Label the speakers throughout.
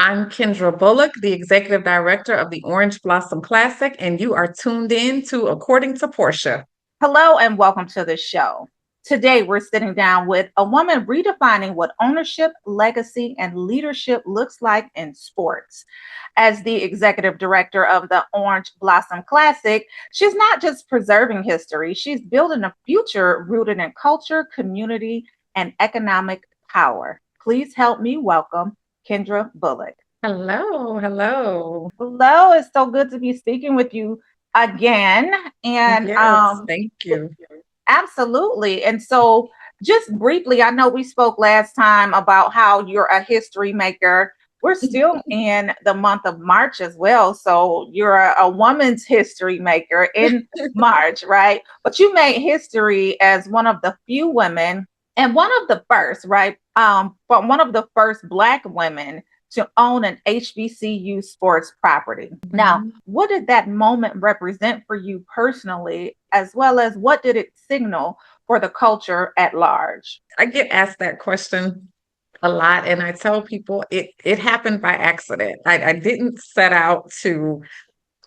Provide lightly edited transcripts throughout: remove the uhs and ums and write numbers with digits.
Speaker 1: I'm Kendra Bulluck, the Executive Director of the Orange Blossom Classic, and you are tuned in to According to Portia.
Speaker 2: Hello and welcome to the show. Today, we're sitting down with a woman redefining what ownership, legacy, and leadership looks like in sports. As the executive director of the Orange Blossom Classic, she's not just preserving history, she's building a future rooted in culture, community, and economic power. Please help me welcome Kendra Bulluck.
Speaker 1: Hello, hello.
Speaker 2: Hello, it's so good to be speaking with you again. And
Speaker 1: Yes, thank you.
Speaker 2: Absolutely. And so, just briefly, I know we spoke last time about how you're a history maker. We're still in the month of March as well. So, you're a woman's history maker in March, right? But you made history as one of the few women and one of the first, right? But one of the first Black women to own an HBCU sports property. Now,
Speaker 1: Mhm.
Speaker 2: what did that moment represent for you personally, as well as what did it signal for the culture at large?
Speaker 1: I get asked that question a lot, and I tell people it happened by accident. I didn't set out to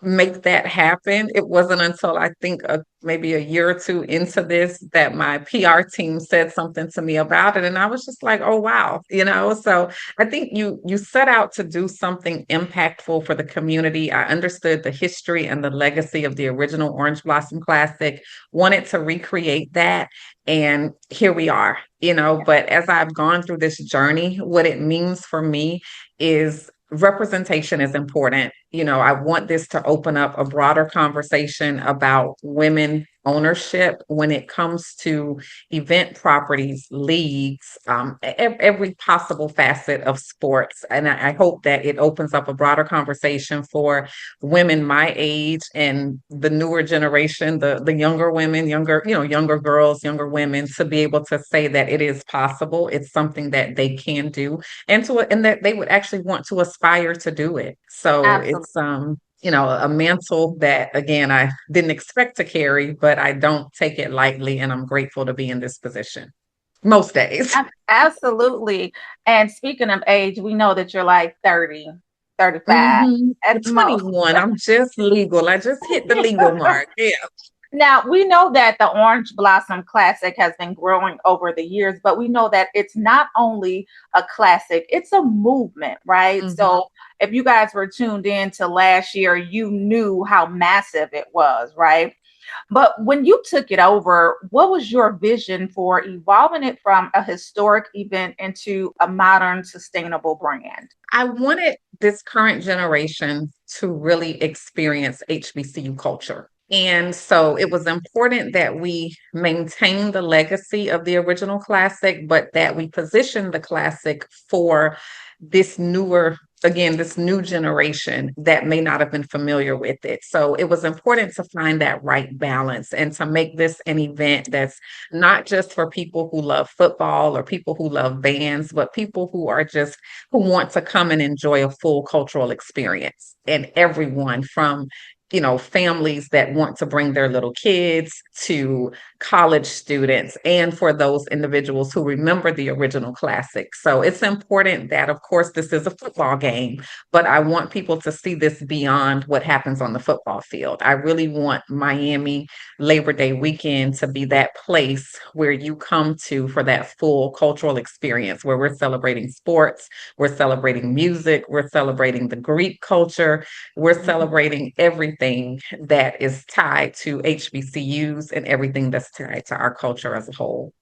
Speaker 1: make that happen. It wasn't until I think maybe a year or two into this that my PR team said something to me about it, and I was just like, "Oh wow," you know. So I think you set out to do something impactful for the community. I understood the history and the legacy of the original Orange Blossom Classic, wanted to recreate that, and here we are. But as I've gone through this journey, what it means for me is representation is important. I want this to open up a broader conversation about women ownership when it comes to event properties, leagues, every possible facet of sports. And I hope that it opens up a broader conversation for women my age and the newer generation, the younger women, younger girls, younger women, to be able to say that it is possible. It's something that they can do, and that they would actually want to aspire to do it. So
Speaker 2: Absolutely.
Speaker 1: it's a mantle that again I didn't expect to carry, but I don't take it lightly, and I'm grateful to be in this position most days.
Speaker 2: Absolutely. And speaking of age, we know that you're like 30, 35
Speaker 1: Hmm.
Speaker 2: at most.
Speaker 1: 21. I'm just legal. I just hit the legal mark. Yeah.
Speaker 2: Now, we know that the Orange Blossom Classic has been growing over the years, but we know that it's not only a classic, it's a movement, right?
Speaker 1: Hmm.
Speaker 2: So, if you guys were tuned in to last year, you knew how massive it was, right? But when you took it over, what was your vision for evolving it from a historic event into a modern, sustainable brand?
Speaker 1: I wanted this current generation to really experience HBCU culture. And so it was important that we maintain the legacy of the original classic, but that we position the classic for this this new generation that may not have been familiar with it. So it was important to find that right balance and to make this an event that's not just for people who love football or people who love bands, but people who want to come and enjoy a full cultural experience. And everyone from families that want to bring their little kids to college students, and for those individuals who remember the original classic. So it's important that, of course, this is a football game, but I want people to see this beyond what happens on the football field. I really want Miami Labor Day weekend to be that place where you come to for that full cultural experience, where we're celebrating sports, we're celebrating music, we're celebrating the Greek culture, we're celebrating everything that is tied to HBCUs and everything that's tied to our culture as a whole.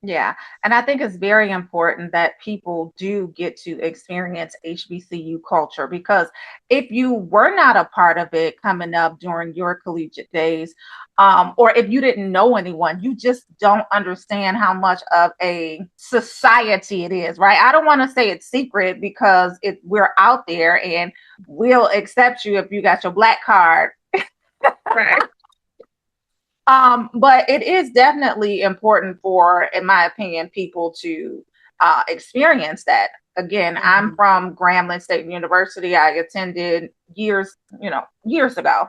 Speaker 2: Yeah. And I think it's very important that people do get to experience HBCU culture because if you were not a part of it coming up during your collegiate days, or if you didn't know anyone, you just don't understand how much of a society it is, right? I don't want to say it's secret because we're out there and we'll accept you if you got your black card.
Speaker 1: Right.
Speaker 2: But it is definitely important for, in my opinion, people to experience that. Again, I'm
Speaker 1: Mhm.
Speaker 2: from Grambling State University. I attended years ago.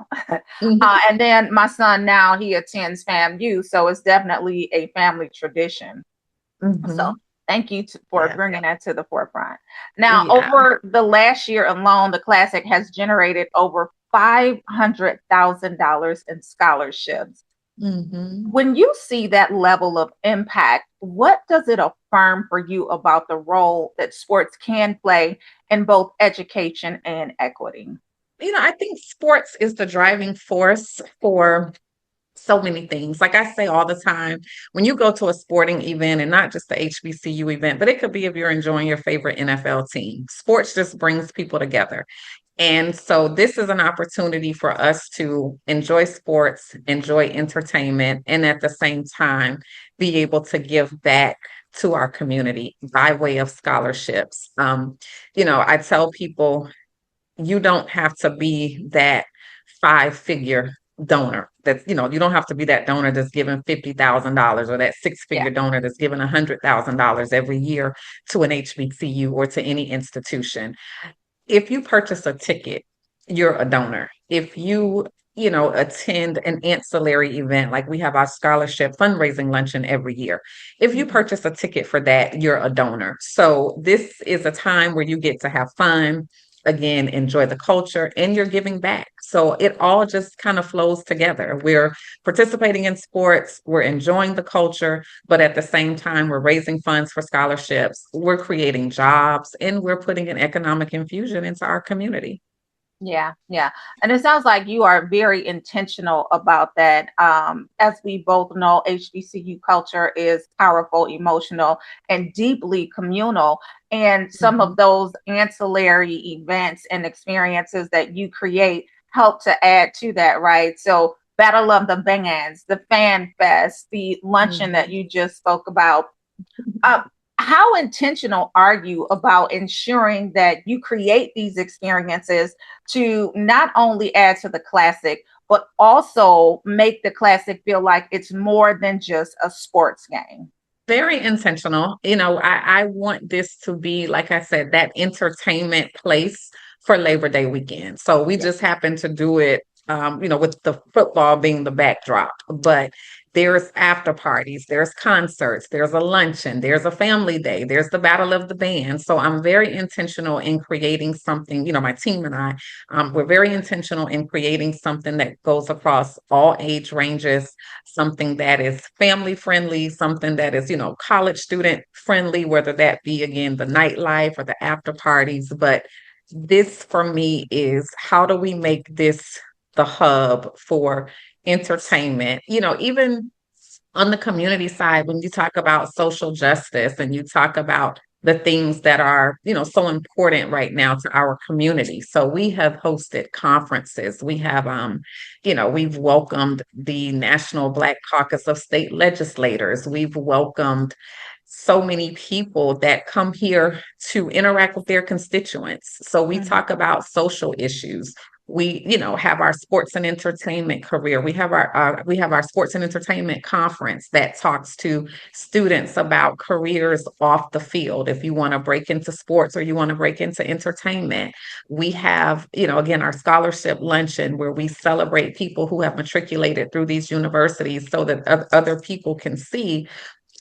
Speaker 1: Mhm.
Speaker 2: And then my son now he attends FAMU, so it's definitely a family tradition. So
Speaker 1: Mhm.
Speaker 2: Thank you for
Speaker 1: Yes.
Speaker 2: bringing that to the forefront. Now,
Speaker 1: Yeah.
Speaker 2: over the last year alone, the Classic has generated over $500,000 in scholarships.
Speaker 1: Hmm.
Speaker 2: When you see that level of impact, what does it affirm for you about the role that sports can play in both education and equity?
Speaker 1: I think sports is the driving force for so many things. Like I say all the time, when you go to a sporting event and not just the HBCU event, but it could be if you're enjoying your favorite NFL team, sports just brings people together. And so this is an opportunity for us to enjoy sports, enjoy entertainment, and at the same time be able to give back to our community by way of scholarships. I tell people you don't have to be that five-figure donor. You don't have to be that donor that's giving $50,000 or that
Speaker 2: Yeah.
Speaker 1: six-figure donor that's giving $100,000 every year to an HBCU or to any institution. If you purchase a ticket, you're a donor. If you attend an ancillary event, like we have our scholarship fundraising luncheon every year. If you
Speaker 2: Mhm.
Speaker 1: purchase a ticket for that, you're a donor. So this is a time where you get to have fun, again, enjoy the culture, and you're giving back. So it all just kind of flows together. We're participating in sports, we're enjoying the culture, but at the same time, we're raising funds for scholarships, we're creating jobs, and we're putting an economic infusion into our community.
Speaker 2: Yeah, yeah. And it sounds like you are very intentional about that. As we both know, HBCU culture is powerful, emotional, and deeply communal. And some of
Speaker 1: Mhm.
Speaker 2: those ancillary events and experiences that you create help to add to that, right? So, Battle of the Bands, the Fan Fest, the luncheon that
Speaker 1: Mhm.
Speaker 2: you just spoke about. uh, how intentional are you about ensuring that you create these experiences to not only add to the classic, but also make the classic feel like it's more than just a sports game?
Speaker 1: Very intentional. I want this to be, like I said, that entertainment place for Labor Day weekend. So we
Speaker 2: Yeah.
Speaker 1: just happen to do it, with the football being the backdrop. But there's after parties, there's concerts, there's a luncheon, there's a family day, there's the Battle of the Band. So I'm very intentional in creating something, my team and I, we're very intentional in creating something that goes across all age ranges, something that is family friendly, something that is, college student friendly, whether that be again the nightlife or the after parties. But this for me is how do we make this the hub for entertainment? Even on the community side, when you talk about social justice and you talk about the things that are, so important right now to our community. So we have hosted conferences. We've welcomed the National Black Caucus of State Legislators. We've welcomed so many people that come here to interact with their constituents. So we
Speaker 2: Mhm.
Speaker 1: talk about social issues. We, have our sports and entertainment career. We have our sports and entertainment conference that talks to students about careers off the field. If you want to break into sports or you want to break into entertainment, we have, again, our scholarship luncheon where we celebrate people who have matriculated through these universities so that other people can see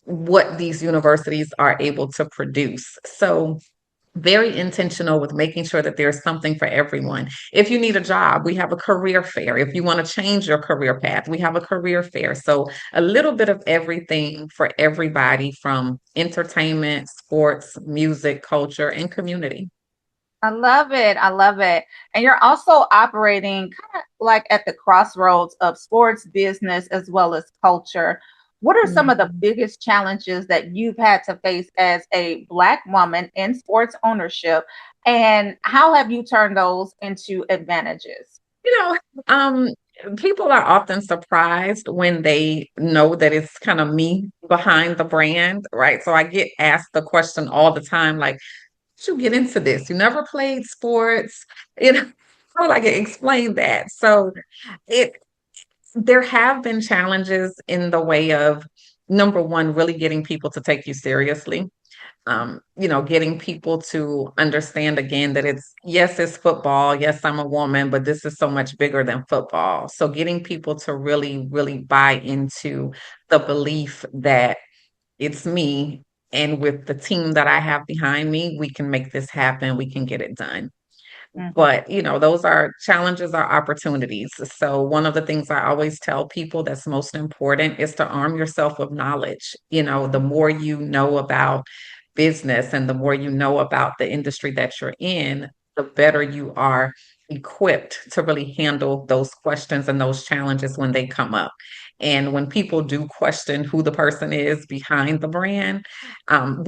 Speaker 1: what these universities are able to produce. So very intentional with making sure that there's something for everyone. If you need a job, we have a career fair. If you want to change your career path, we have a career fair. So a little bit of everything for everybody from entertainment, sports, music, culture, and community.
Speaker 2: I love it. I love it. And you're also operating kind of like at the crossroads of sports, business, as well as culture. What are some of the
Speaker 1: Mhm.
Speaker 2: biggest challenges that you've had to face as a Black woman in sports ownership? And how have you turned those into advantages?
Speaker 1: You know, um, People are often surprised when they know that it's kind of me behind the brand, right? So I get asked the question all the time, like, "How'd you get into this? You never played sports." You know, how I can explain that? So it there have been challenges in the way of number one, really getting people to take you seriously, getting people to understand again that yes, it's football. Yes, I'm a woman, but this is so much bigger than football. So getting people to really, really buy into the belief that it's me And with the team that I have behind me, we can make this happen. We can get it done.
Speaker 2: Mhm.
Speaker 1: But, those are challenges are opportunities. So one of the things I always tell people that's most important is to arm yourself with knowledge. The more you know about business and the more you know about the industry that you're in, the better you are equipped to really handle those questions and those challenges when they come up. And when people do question who the person is behind the brand,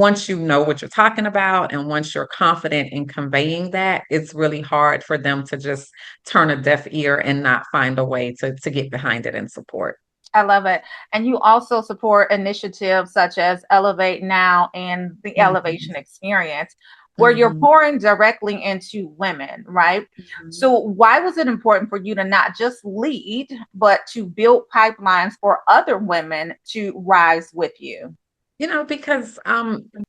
Speaker 1: once you know what you're talking about and once you're confident in conveying that, it's really hard for them to just turn a deaf ear and not find a way to get behind it and support.
Speaker 2: I love it. And you also support initiatives such as Elevate Now and the
Speaker 1: Mhm,
Speaker 2: Elevation Experience, where you're
Speaker 1: mhm,
Speaker 2: pouring directly into women, right?
Speaker 1: mhm.
Speaker 2: So, why was it important for you to not just lead, but to build pipelines for other women to rise with you?
Speaker 1: Because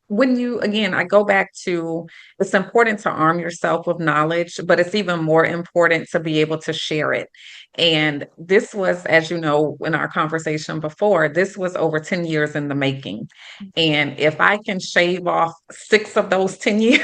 Speaker 1: when you, again, I go back to it's important to arm yourself with knowledge, but it's even more important to be able to share it. And this was, as you know, in our conversation before, this was over 10 years in the making. And if I can shave off 6 of those 10 years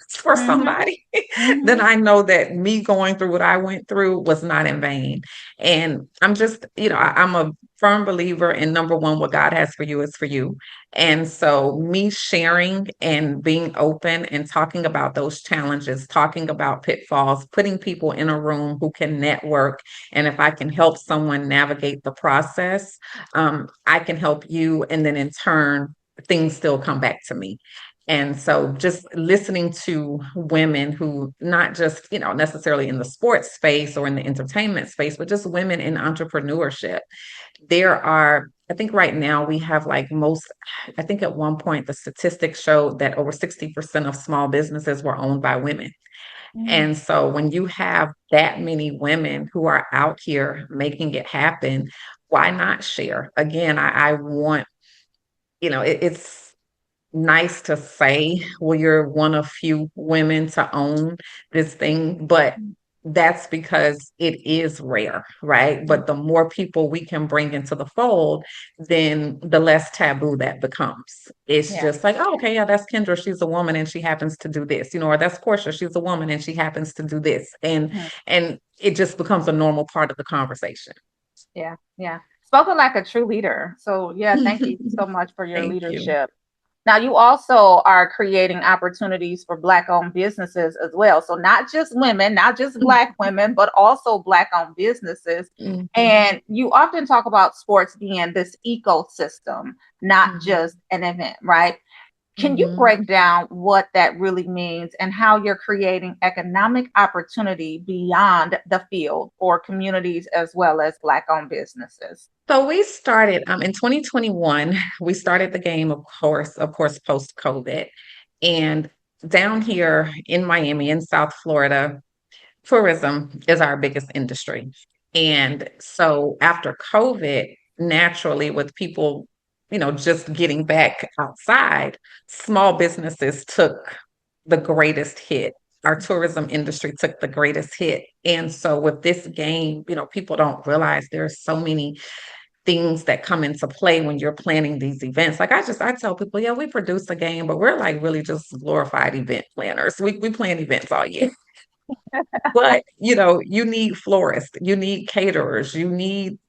Speaker 1: for
Speaker 2: Mm-hmm.
Speaker 1: somebody, then
Speaker 2: Mm-hmm.
Speaker 1: I know that me going through what I went through was not in vain. And I'm just, I'm a firm believer in number one, what God has for you is for you. And so, me sharing and being open and talking about those challenges, talking about pitfalls, putting people in a room who can network. And if I can help someone navigate the process, I can help you. And then in turn, things still come back to me. And so just listening to women who not just, necessarily in the sports space or in the entertainment space, but just women in entrepreneurship. There are, I think right now we have like I think at one point the statistics showed that over 60% of small businesses were owned by women.
Speaker 2: Mm-hmm.
Speaker 1: And so when you have that many women who are out here making it happen, why not share? Again, I want, it's nice to say, well, you're one of few women to own this thing, but that's because it is rare, right? But the more people we can bring into the fold, then the less taboo that becomes. It's
Speaker 2: Yeah.
Speaker 1: just like, oh, okay, yeah, that's Kendra. She's a woman and she happens to do this, or that's Portia. She's a woman and she happens to do this.
Speaker 2: Mhm.
Speaker 1: And it just becomes a normal part of the conversation.
Speaker 2: Yeah. Yeah. Spoken like a true leader. So, yeah, thank you so much for your
Speaker 1: Thank you.
Speaker 2: leadership. Now, you also are creating opportunities for Black owned businesses as well. So, not just women, not just Black women, but also Black owned businesses.
Speaker 1: Mhm,
Speaker 2: And you often talk about sports being this ecosystem, not just
Speaker 1: mhm,
Speaker 2: an event, right? Can you
Speaker 1: mhm.
Speaker 2: break down what that really means and how you're creating economic opportunity beyond the field for communities as well as Black owned businesses?
Speaker 1: So we started in 2021, we started the game, of course, post COVID. And down here in Miami, in South Florida, tourism is our biggest industry. And so after COVID, naturally, with people, just getting back outside, small businesses took the greatest hit. Our tourism industry took the greatest hit. And so with this game, people don't realize there's so many things that come into play when you're planning these events. Like I tell people, yeah, we produce a game, but we're like really just glorified event planners. We plan events all year. But you need florists, you need caterers, you need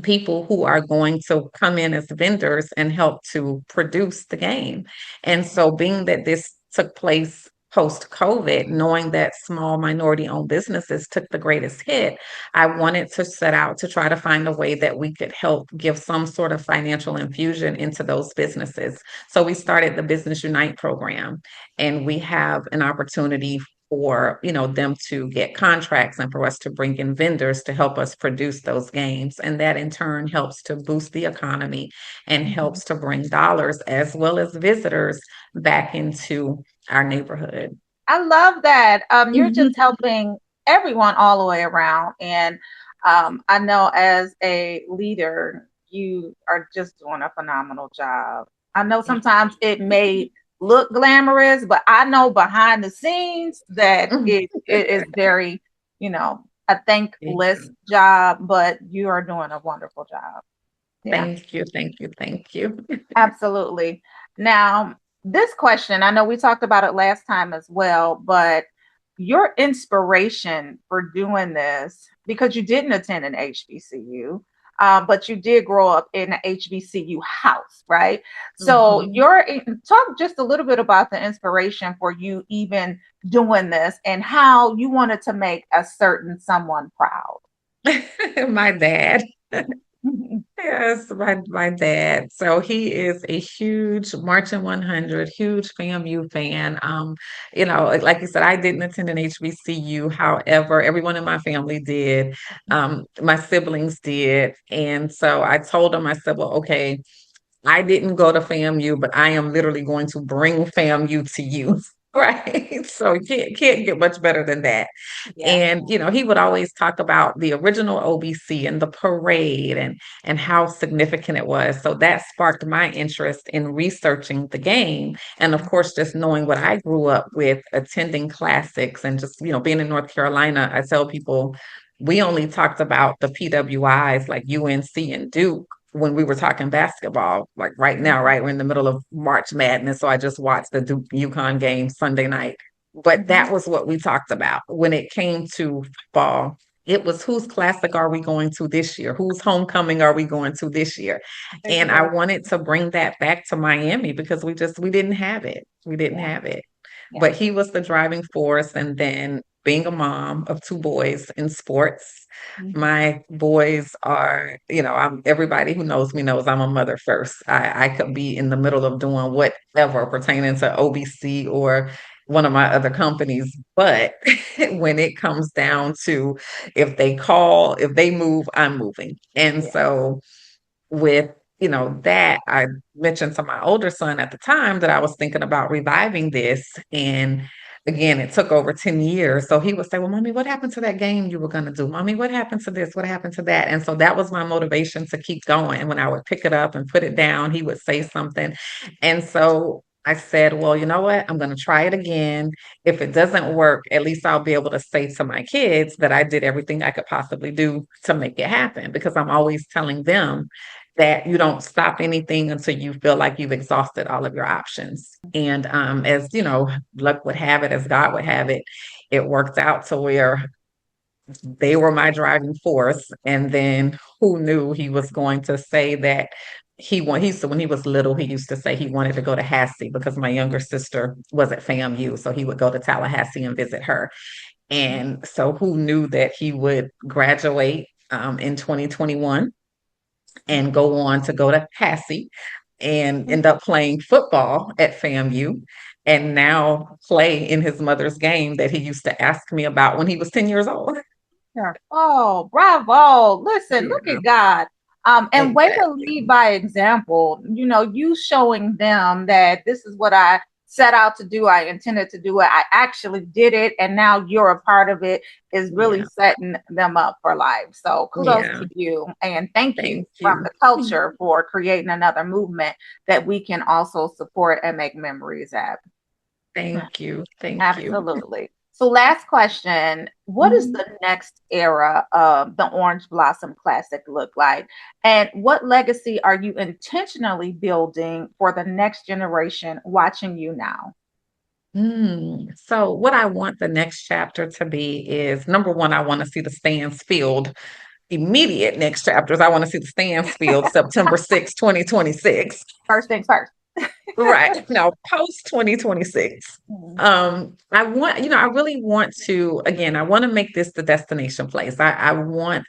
Speaker 1: people who are going to come in as vendors and help to produce the game. And so, being that this took place post COVID, knowing that small minority owned businesses took the greatest hit, I wanted to set out to try to find a way that we could help give some sort of financial infusion into those businesses. So, we started the Business Unite program, and we have an opportunity for them to get contracts and for us to bring in vendors to help us produce those games, and that in turn helps to boost the economy and
Speaker 2: Mhm.
Speaker 1: helps to bring dollars as well as visitors back into our neighborhood.
Speaker 2: I love that. You're just
Speaker 1: Mhm.
Speaker 2: helping everyone all the way around. And I know as a leader, you are just doing a phenomenal job. I know sometimes it may look glamorous, but I know behind the scenes that it is very, a
Speaker 1: Thank
Speaker 2: thankless
Speaker 1: you.
Speaker 2: job, but you are doing a wonderful job. Yeah.
Speaker 1: Thank you. Thank you. Thank you.
Speaker 2: Absolutely. Now, this question, I know we talked about it last time as well, but your inspiration for doing this, because you didn't attend an HBCU, but you did grow up in an HBCU house, right? So,
Speaker 1: Mhm.
Speaker 2: your talk just a little bit about the inspiration for you even doing this and how you wanted to make a certain someone proud.
Speaker 1: My dad. Yes, my dad. So he is a huge Marching 100, huge FAMU fan. Like you said, I didn't attend an HBCU. However, everyone in my family did. My siblings did. And so I told him, I said, well, okay, I didn't go to FAMU, but I am literally going to bring FAMU to you. Right. So you can't get much better than that.
Speaker 2: Yeah.
Speaker 1: And, he would always talk about the original OBC and the parade and how significant it was. So that sparked my interest in researching the game. And of course, just knowing what I grew up with, attending classics and just, being in North Carolina, I tell people we only talked about the PWIs like UNC and Duke when we were talking basketball. Like right now, right? We're in the middle of March Madness. So I just watched the Duke UConn game Sunday night. But
Speaker 2: Mhm.
Speaker 1: that was what we talked about when it came to football. It was whose classic are we going to this year? Whose homecoming are we going to this year? And I
Speaker 2: Exactly.
Speaker 1: wanted to bring that back to Miami because we didn't have it. We didn't
Speaker 2: Yeah.
Speaker 1: have it.
Speaker 2: Yeah.
Speaker 1: But he was the driving force. And then being a mom of two boys in sports,
Speaker 2: Mhm.
Speaker 1: my boys are, I'm everybody who knows me knows I'm a mother first. I could be in the middle of doing whatever pertaining to OBC or one of my other companies. But when it comes down to if they call, if they move, I'm moving. And
Speaker 2: Yeah.
Speaker 1: so with that, I mentioned to my older son at the time that I was thinking about reviving this. And again, it took over 10 years. So he would say, well, mommy, what happened to that game you were going to do? Mommy, what happened to this? What happened to that? And so that was my motivation to keep going. And when I would pick it up and put it down, he would say something. And so I said, well, you know what? I'm going to try it again. If it doesn't work, at least I'll be able to say to my kids that I did everything I could possibly do to make it happen, because I'm always telling them that you don't stop anything until you feel like you've exhausted all of your options. And as luck would have it, as God would have it, it worked out to where they were my driving force. And then who knew he was going to say that he so when he was little, he used to say he wanted to go to Hassey because my younger sister was at FAMU. So he would go to Tallahassee and visit her. And so who knew that he would graduate in 2021 and go on to go to Hassey and end up playing football at FAMU and now play in his mother's game that he used to ask me about when he was 10 years old.
Speaker 2: Sure. Oh, bravo. Listen, look
Speaker 1: Yeah,
Speaker 2: at God. And way to
Speaker 1: exactly.
Speaker 2: lead by example, you showing them that this is what I set out to do. I intended to do it. I actually did it. And now you're a part of it is really
Speaker 1: Yeah,
Speaker 2: setting them up for life. So kudos
Speaker 1: yeah.
Speaker 2: to you. And thank you
Speaker 1: Thank
Speaker 2: from
Speaker 1: you.
Speaker 2: the culture for creating another movement that we can also support and make memories at.
Speaker 1: Thank you. Thank you.
Speaker 2: Absolutely. So, last question. What does
Speaker 1: Mhm.
Speaker 2: the next era of the Orange Blossom Classic look like? And what legacy are you intentionally building for the next generation watching you now?
Speaker 1: So what I want the next chapter to be is number one, I want to see the stands filled. Immediate next chapters, I want to see the stands filled September 6th, 2026.
Speaker 2: First things first.
Speaker 1: Right. Now, post 2026.
Speaker 2: Mhm.
Speaker 1: I really want to, again, I want to make this the destination place. I want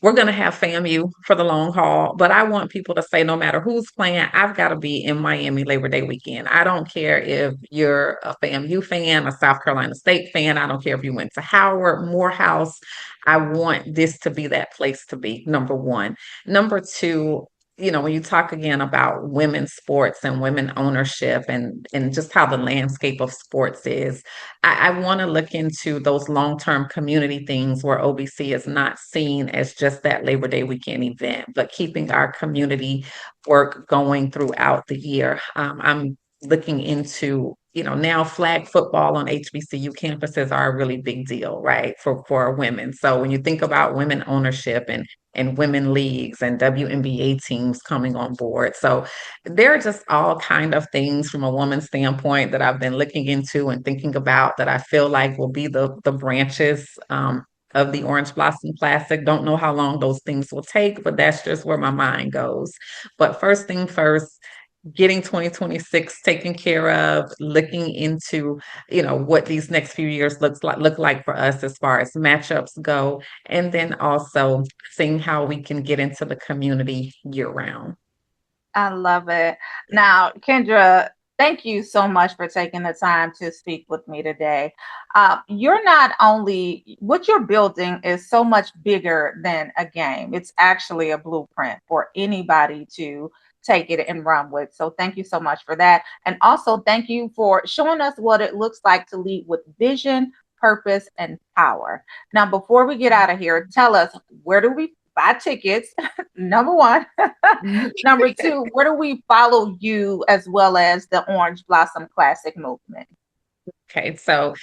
Speaker 1: we're going to have FAMU for the long haul, but I want people to say no matter who's playing, I've got to be in Miami Labor Day weekend. I don't care if you're a FAMU fan, a South Carolina State fan. I don't care if you went to Howard, Morehouse. I want this to be that place to be, number one. Number two, when you talk again about women's sports and women ownership and just how the landscape of sports is, I want to look into those long-term community things where OBC is not seen as just that Labor Day weekend event, but keeping our community work going throughout the year. I'm looking into now flag football on HBCU campuses are a really big deal, right? For women. So when you think about women ownership and women leagues and WNBA teams coming on board. So there are just all kind of things from a woman's standpoint that I've been looking into and thinking about that I feel like will be the branches of the Orange Blossom Classic. Don't know how long those things will take, but that's just where my mind goes. But first thing first, getting 2026 taken care of, looking into, what these next few years look like for us as far as matchups go, and then also seeing how we can get into the community year round.
Speaker 2: I love it. Now, Kendra, thank you so much for taking the time to speak with me today. You're not only, what you're building is so much bigger than a game. It's actually a blueprint for anybody to take it and run with. So thank you so much for that. And also thank you for showing us what it looks like to lead with vision, purpose, and power. Now, before we get out of here, tell us, where do we buy tickets? Number one. Number two, where do we follow you as well as the Orange Blossom Classic movement?
Speaker 1: Okay, so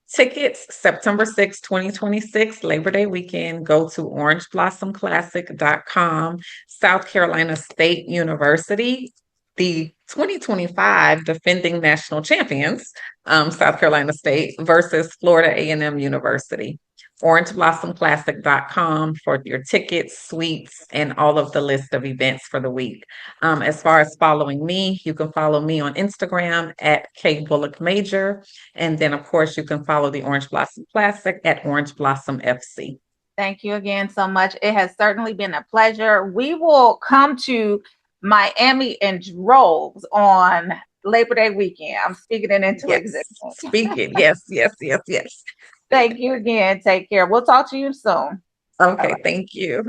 Speaker 1: tickets September 6th, 2026, Labor Day weekend. Go to orangeblossomclassic.com. South Carolina State University, the 2025 defending national champions, South Carolina State versus Florida A&M University. orangeblossomclassic.com for your tickets, suites, and all of the list of events for the week. As far as following me, you can follow me on Instagram at K Bulluck Major. And then, of course, you can follow the Orange Blossom Classic at Orange Blossom FC.
Speaker 2: Thank you again so much. It has certainly been a pleasure. We will come to Miami in droves on Labor Day weekend. I'm speaking it into
Speaker 1: Yes,
Speaker 2: existence.
Speaker 1: speak it. Yes, yes, yes, yes.
Speaker 2: Thank you again. Take care. We'll talk to you soon. All
Speaker 1: Okay,
Speaker 2: right.
Speaker 1: thank you.